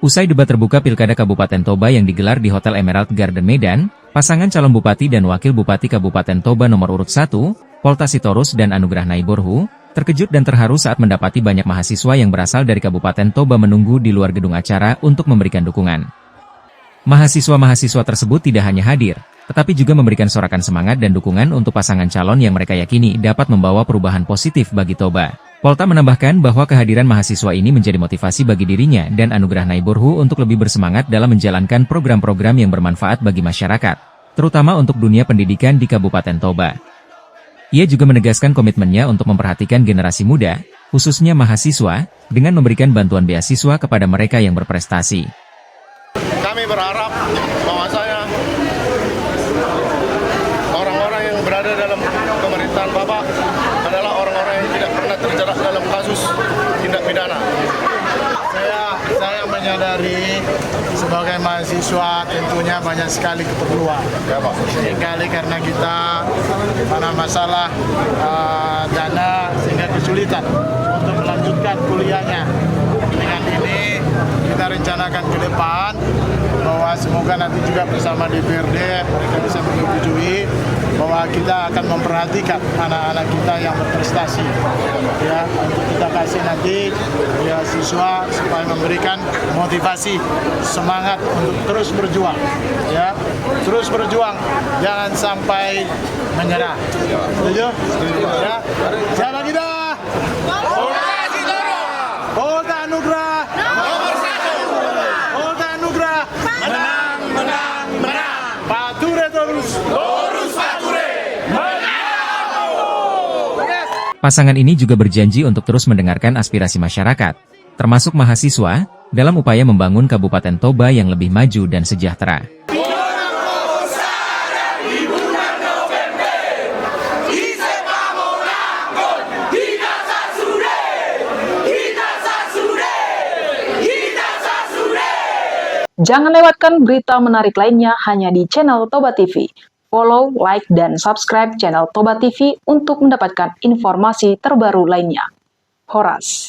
Usai debat terbuka Pilkada Kabupaten Toba yang digelar di Hotel Emerald Garden Medan, pasangan calon Bupati dan Wakil Bupati Kabupaten Toba nomor urut 1, Polta Sitorus dan Anugrah Naiborhu, terkejut dan terharu saat mendapati banyak mahasiswa yang berasal dari Kabupaten Toba menunggu di luar gedung acara untuk memberikan dukungan. Mahasiswa-mahasiswa tersebut tidak hanya hadir, tetapi juga memberikan sorakan semangat dan dukungan untuk pasangan calon yang mereka yakini dapat membawa perubahan positif bagi Toba. Polta menambahkan bahwa kehadiran mahasiswa ini menjadi motivasi bagi dirinya dan Anugrah Naiborhu untuk lebih bersemangat dalam menjalankan program-program yang bermanfaat bagi masyarakat, terutama untuk dunia pendidikan di Kabupaten Toba. Ia juga menegaskan komitmennya untuk memperhatikan generasi muda, khususnya mahasiswa, dengan memberikan bantuan beasiswa kepada mereka yang berprestasi. Kami berharap bahwasanya orang-orang yang berada dalam pemerintahan Bapak adalah orang-orang yang tidak pernah terjerat dalam kasus tindak pidana. Saya menyadari sebagai mahasiswa tentunya banyak sekali keperluan. Seringkali karena kita pada masalah dana sehingga kesulitan untuk melanjutkan kuliahnya. Dengan ini kita rencanakan ke depan bahwa semoga nanti juga bersama DPRD mereka bisa menyetujui bahwa kita akan memperhatikan anak-anak kita yang berprestasi, ya, untuk kita kasih nanti ya siswa supaya memberikan motivasi semangat untuk terus berjuang, ya, terus berjuang, jangan sampai menyerah. Setuju? Ya. Siapa kita? Polta Anugrah. Nomor 1. Polta Anugrah. Menang, menang, menang. Pak Ture terus. Pasangan ini juga berjanji untuk terus mendengarkan aspirasi masyarakat, termasuk mahasiswa, dalam upaya membangun Kabupaten Toba yang lebih maju dan sejahtera. Jangan lewatkan berita menarik lainnya hanya di channel Toba TV. Follow, like, dan subscribe channel Toba TV untuk mendapatkan informasi terbaru lainnya. Horas.